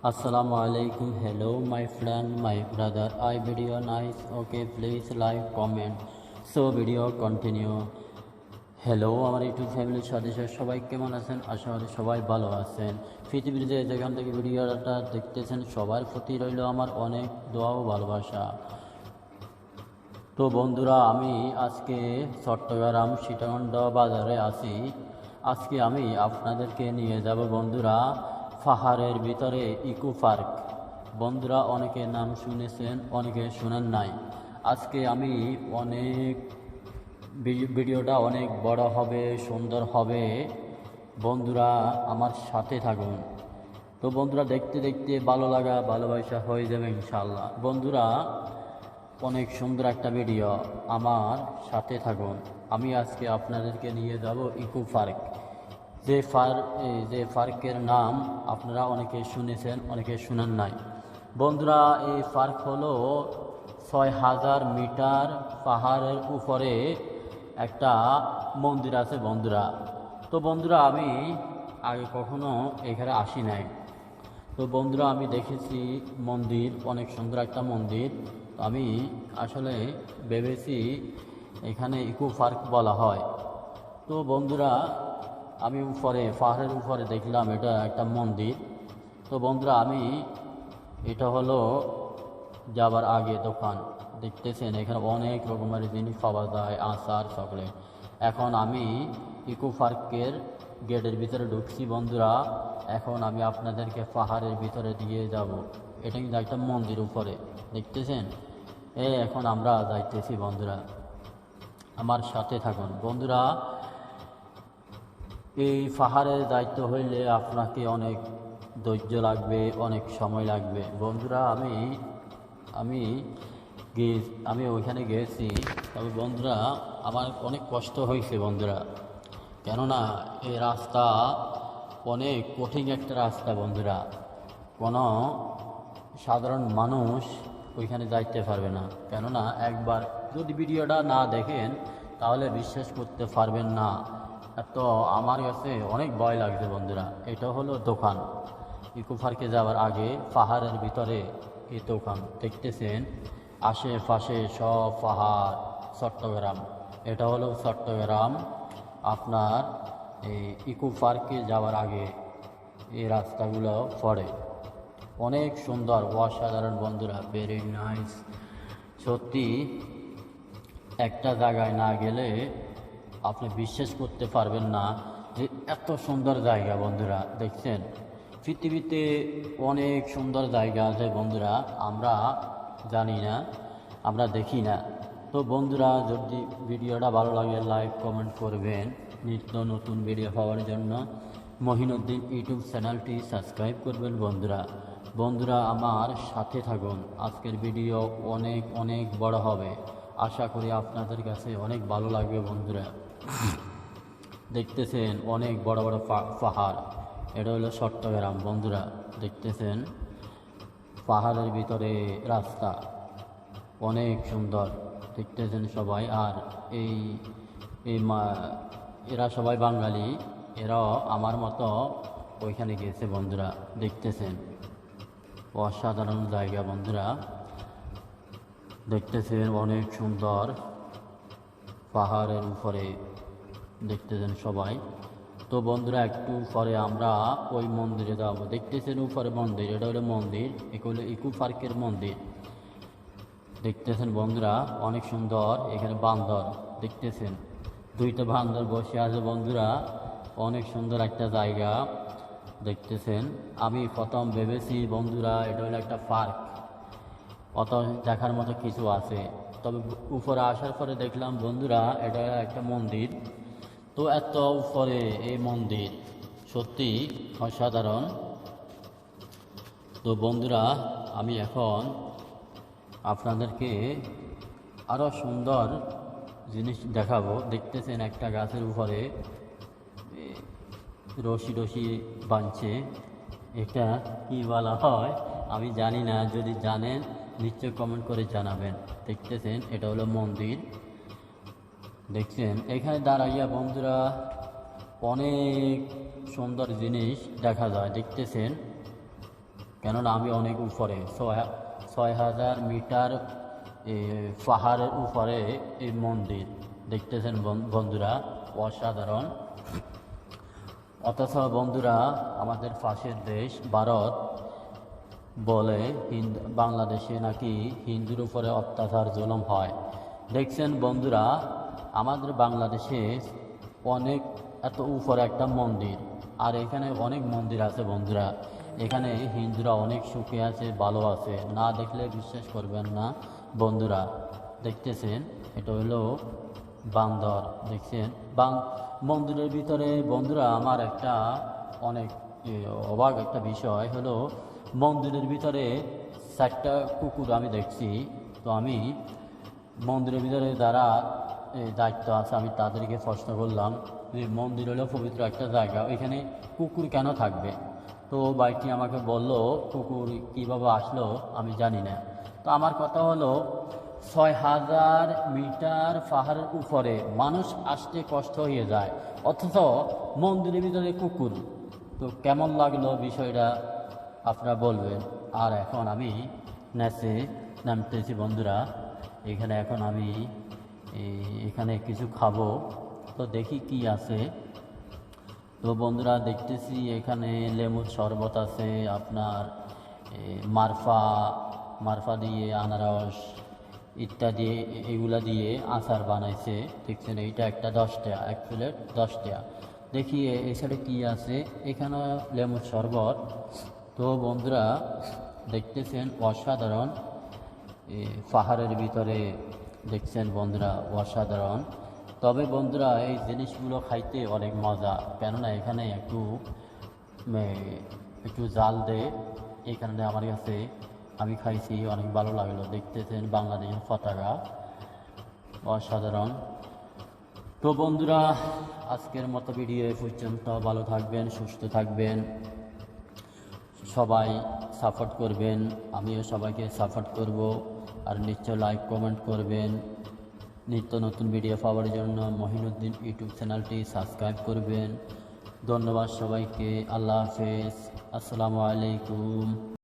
Assalamu alaikum. Hello, my friend, my brother. I video nice. Okay, please like, comment. So video continue. Hello আমার YouTube ফ্যামিলির সদস্য সবাই কেমন আছেন? আশা করি সবাই ভালো আছেন। পৃথিবীর যেখান থেকে ভিডিওটা দেখতেছেন সবার প্রতি রইল আমার অনেক দোয়া ও ভালোবাসা। তো বন্ধুরা, আমি আজকে চট্টগ্রাম সীতাকুণ্ড বাজারে আছি। আজকে আমি আপনাদেরকে নিয়ে যাব বন্ধুরা পাহাড়ের ভিতরে ইকো পার্ক। বন্ধুরা, অনেকে নাম শুনেছেন, অনেকে শুনেন নাই। আজকে আমি ভিডিওটা অনেক বড় হবে, সুন্দর হবে। বন্ধুরা আমার সাথে থাকুন। তো বন্ধুরা, দেখতে দেখতে ভালো লাগা ভালোবাসা হয়ে যাবে ইনশাআল্লাহ। বন্ধুরা, অনেক সুন্দর একটা ভিডিও, আমার সাথে থাকুন। আমি আজকে আপনাদেরকে নিয়ে যাব ইকো পার্ক। যে পার্কের নাম আপনারা অনেকে শুনেছেন, অনেকে শুনেন নাই। বন্ধুরা, এই পার্ক হলো ৬,০০০ মিটার পাহাড়ের উপরে একটা মন্দির আছে বন্ধুরা। তো বন্ধুরা, আমি আগে কখনো এখানে আসি নাই। তো বন্ধুরা, আমি দেখেছি মন্দির, অনেক সুন্দর একটা মন্দির। আমি আসলে ভেবেছি এখানে ইকো পার্ক বলা হয়। তো বন্ধুরা, আমি পাহাড়ের উপরে দেখলাম এটা একটা মন্দির। তো বন্ধুরা, এটা হলো যাবার আগে দোকান। দেখতেছেন এখানে অনেক রকমের জিনিস পাওয়া যায়, আচার, চকলেট। এখন আমি ইকো পার্কের গেটের ভিতরে ঢুকছি বন্ধুরা। এখন আমি আপনাদেরকে পাহাড়ের ভিতরে দিয়ে যাব। এটা কিন্তু একটা মন্দির উপরে, দেখতেছেন। এখন আমরা যাইতেছি বন্ধুরা, আমার সাথে থাকুন। বন্ধুরা, এই পাহাড়ে যাইতে হইলে আপনাকে অনেক ধৈর্য লাগবে, অনেক সময় লাগবে বন্ধুরা। আমি ওইখানে গেছি। তবে বন্ধুরা, আমার অনেক কষ্ট হয়েছে বন্ধুরা, কেননা এই রাস্তা অনেক কঠিন একটা রাস্তা বন্ধুরা। কোনো সাধারণ মানুষ ওইখানে যাইতে পারবে না, কেননা একবার যদি ভিডিওটা না দেখেন তাহলে বিশ্বাস করতে পারবেন না। তো আমার কাছে অনেক ভয় লাগছে বন্ধুরা। এটা হলো দোকান, ইকো পার্কে যাওয়ার আগে পাহাড়ের ভিতরে এই দোকান। দেখতেছেন আশেপাশে সব পাহাড়। চট্টগ্রাম, এটা হলো চট্টগ্রাম। আপনার এই ইকো পার্কে যাওয়ার আগে এই রাস্তাগুলো পড়ে, অনেক সুন্দর, অসাধারণ বন্ধুরা, ভেরি নাইস। সত্যি একটা জায়গায় না গেলে আপনি বিশ্বাস করতে পারবেন না যে এত সুন্দর জায়গা বন্ধুরা। দেখছেন পৃথিবীতে অনেক সুন্দর জায়গা আছে বন্ধুরা, আমরা জানি না, আমরা দেখি না। তো বন্ধুরা, যদি ভিডিওটা ভালো লাগে লাইক কমেন্ট করবেন। নিত্য নতুন ভিডিও পাওয়ার জন্য মহিনুদ্দিন ইউটিউব চ্যানেলটি সাবস্ক্রাইব করবেন বন্ধুরা। বন্ধুরা আমার সাথে থাকুন। আজকের ভিডিও অনেক অনেক বড় হবে, আশা করি আপনাদের কাছে অনেক ভালো লাগবে বন্ধুরা। দেখতেছেন অনেক বড় বড় পাহাড়। এটা হলো চট্টগ্রাম বন্ধুরা। দেখতেছেন পাহাড়ের ভিতরে রাস্তা, অনেক সুন্দর, দেখতেছেন সবাই। আর এই এই এরা সবাই বাঙালি, এরাও আমার মতো ওইখানে গেছে বন্ধুরা। দেখতেছেন অসাধারণ জায়গা বন্ধুরা। দেখতেছেন অনেক সুন্দর পাহাড়ের উপরে, দেখতেছেন সবাই। তো বন্ধুরা, একটু পরে আমরা ওই মন্দিরে যাব। দেখতেছেন উপরে মন্দির, এটা হলো মন্দির, এগুলো ইকো পার্কের মন্দির। দেখতেছেন বন্ধুরা অনেক সুন্দর। এখানে বান্দর, দেখতেছেন দুইটা বান্দর বসে আছে বন্ধুরা, অনেক সুন্দর একটা জায়গা। দেখতেছেন আমি প্রথম ভেবেছি বন্ধুরা এটা হলো একটা পার্ক, অত দেখার মতো কিছু আছে। তবে উপরে আসার পরে দেখলাম বন্ধুরা এটা একটা মন্দির। তো এত উপরে এই মন্দির, সত্যি অসাধারণ। তো বন্ধুরা, আমি এখন আপনাদেরকে আরও সুন্দর জিনিস দেখাবো। দেখতেছেন একটা গাছের উপরে রশি রশি বাঁধছে, এটা কী বলা হয় আমি জানি না, যদি জানেন নিশ্চয় কমেন্ট করে জানাবেন। দেখতেছেন এটা হলো মন্দির। দেখছেন এখানে দাঁড়াইয়া বন্ধুরা অনেক সুন্দর জিনিস দেখা যায়। দেখতেছেন কেননা আমি অনেক উপরে 6,000 মিটার পাহাড়ের উপরে এই মন্দির দেখতেছেন বন্ধুরা, অসাধারণ। অথচ বন্ধুরা আমাদের পাশের দেশ ভারত বলে বাংলাদেশে নাকি হিন্দুর উপরে অত্যাচার জুলুম হয়। দেখছেন বন্ধুরা, আমাদের বাংলাদেশে অনেক এত উপরে একটা মন্দির, আর এখানে অনেক মন্দির আছে বন্ধুরা। এখানে হিন্দুরা অনেক সুখে আছে, ভালো আছে, না দেখলে বিশ্বাস করবেন না বন্ধুরা। দেখতেছেন এটা হলো বান্দর, দেখছেন মন্দিরের ভিতরে বন্ধুরা। আমার একটা অনেক অবাক একটা বিষয় হলো, মন্দিরের ভিতরে 4টা কুকুর আমি দেখছি। তো আমি মন্দিরের ভিতরে যারা দায়িত্ব আছে আমি তাদেরকে প্রশ্ন করলাম যে মন্দির হলো পবিত্র একটা জায়গা, এখানে কুকুর কেন থাকবে? তো বাইকটি আমাকে বলল কুকুর কীভাবে আসলো আমি জানি না। তো আমার কথা হলো 6,000 মিটার পাহাড়ের উপরে মানুষ আসতে কষ্ট হয়ে যায়, অথচ মন্দিরের ভিতরে কুকুর। তো কেমন লাগলো বিষয়টা আপনারা বলবেন। আর এখন আমি নেচে নামতেছি বন্ধুরা। এখানে এখন আমি এখানে কিছু খাবো, তো দেখি কি আছে। তো বন্ধুরা দেখতেছি এখানে লেবুর শরবত আছে, আপনার মারফা দিয়ে আনারস ইত্যাদি এগুলা দিয়ে আচার বানাইছে। দেখছেন এইটা একটা 10 টাকা, 1 প্লেট 10 টাকা। দেখি এই সাইডে কী আছে, এখানে লেবুর শরবত। তো বন্ধুরা দেখতেছেন অসাধারণ, পাহাড়ের ভিতরে দেখছেন বন্ধুরা অসাধারণ। তবে বন্ধুরা এই জিনিসগুলো খাইতে অনেক মজা, কেননা এখানে একটু জাল দেয়, এই কারণে আমার কাছে আমি খাইছি, অনেক ভালো লাগলো। দেখতেছেন বাংলাদেশের পতাকা, অসাধারণ। তো বন্ধুরা আজকের মতো ভিডিও এ পর্যন্ত। ভালো থাকবেন, সুস্থ থাকবেন, সবাই সাপোর্ট করবেন, আমিও সবাইকে সাপোর্ট করব। আর নিশ্চয় লাইক কমেন্ট করবেন। নিত্য নতুন ভিডিও পাওয়ার জন্য মহিনুদ্দিন ইউটিউব চ্যানেলটি সাবস্ক্রাইব করবেন। ধন্যবাদ সবাইকে। আল্লাহ হাফেজ, আসসালামু আলাইকুম।